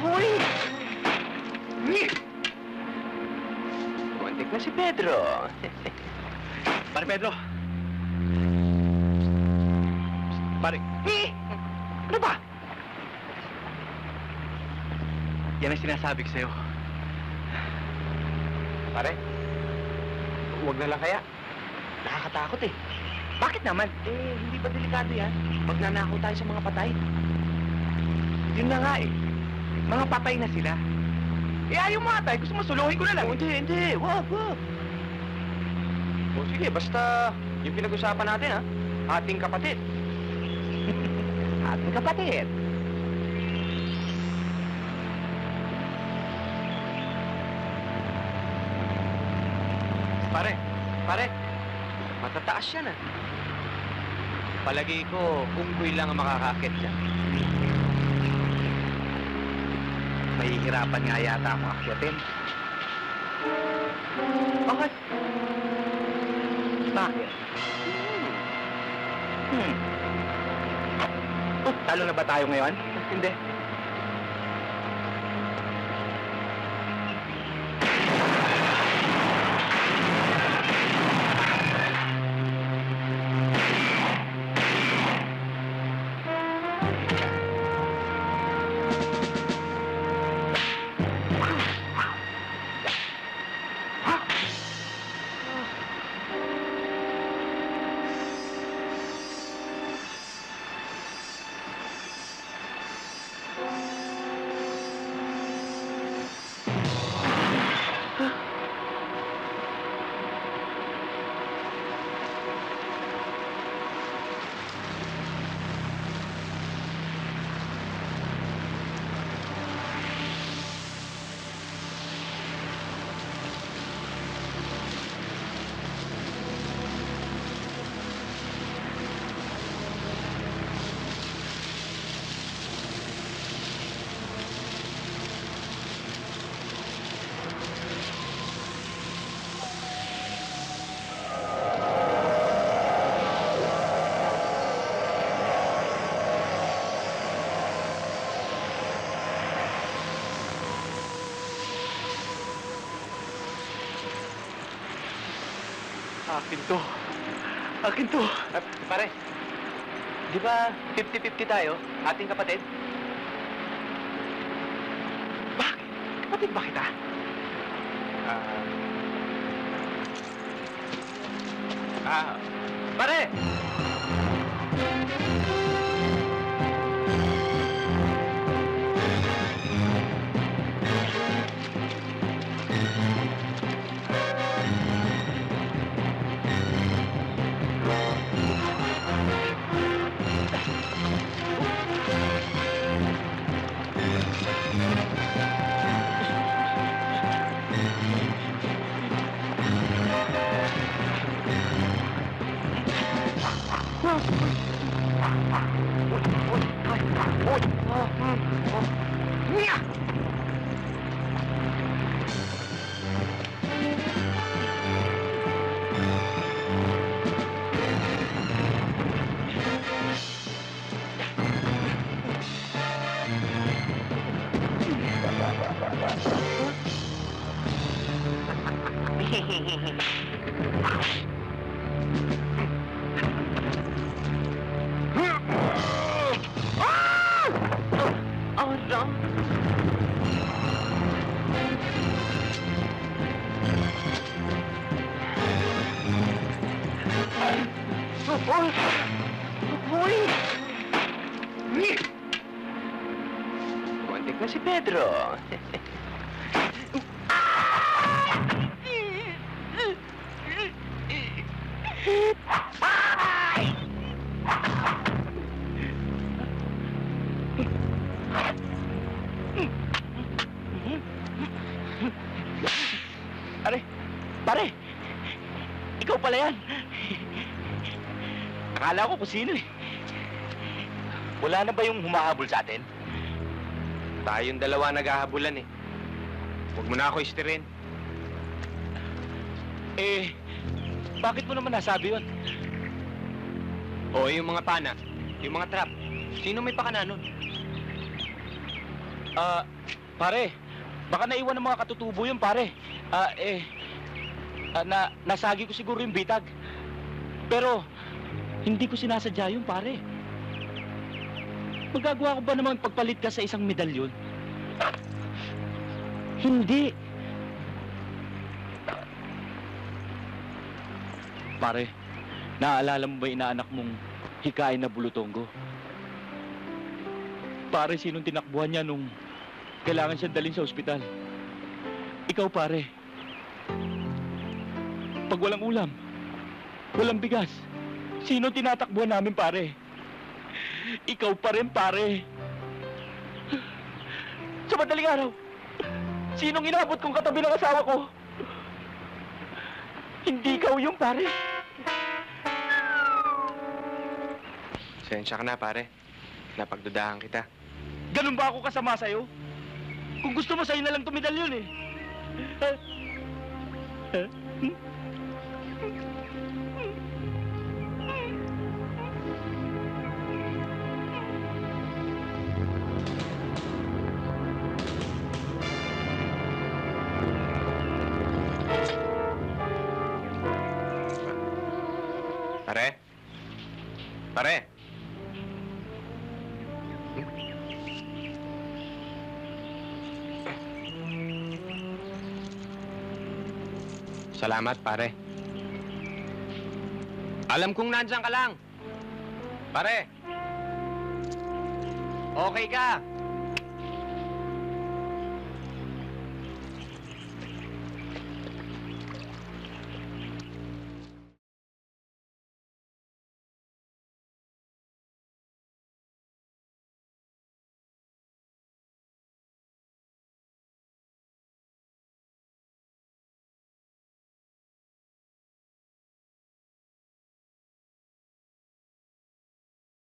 Uy! Kontik na si Pedro. Pare Pedro! Pare, Ano ba? yan ang sinasabi ko sa'yo. Pare, huwag na lang kaya. Nakakatakot eh. Bakit naman? Hindi ba delikado yan? Pag nanakaw tayo sa mga patay. Yun na nga eh. Mga patay na sila. Ayaw mo atay. Gusto mo suluhin ko na lang. Hindi. Wag. O sige, basta yung pinag-usapan natin ha. Ating kapatid. Ating kapatid. Pare, Matataas yan ah. palagi ko, unggoy lang ang makakakit dyan. Mahihirapan nga yata akong akyatin. Bakit? Bakit? Talo na ba tayo ngayon? Hindi. Akin to. Pare, di ba 50-50 tayo, ating kapatid? Bakit? Kapatid ba kita? Pare! Kontik na si Pedro. Pare! Ikaw pala yan! Akala ko kung sino eh. Wala na ba yung humahabol sa atin? Tayong dalawa naghahabulan eh. Huwag mo na ako istirin. Bakit mo naman nasabi yun? O yung mga pana, yung mga trap. Sino may pakana nun? Pare, baka naiwan ng mga katutubo yun, pare. Nasagi ko siguro yung bitag. Pero, hindi ko sinasadya yun, pare. Magagawa ko ba naman pagpalit ka sa isang medalyon? Hindi. Pare, naaalala mo ba yung inaanak mong hikain na bulutongo? Pare, sinong tinakbuhan niya nung kailangan siyang dalhin sa ospital? Ikaw, pare. Pag walang ulam, walang bigas, sino tinatakbuhan namin, pare? Ikaw pa rin, pare. Sa madaling araw, sinong inabot kong katabi ng asawa ko? Hindi ikaw yung pare. Sensya ka na, pare. Napagdudahan kita. Ganun ba ako kasama sa'yo? Kung gusto mo, sa'yo na lang tumidalyon eh. Pare? Pare? Salamat, pare. Alam kong nandyan ka lang. Pare. Okay ka.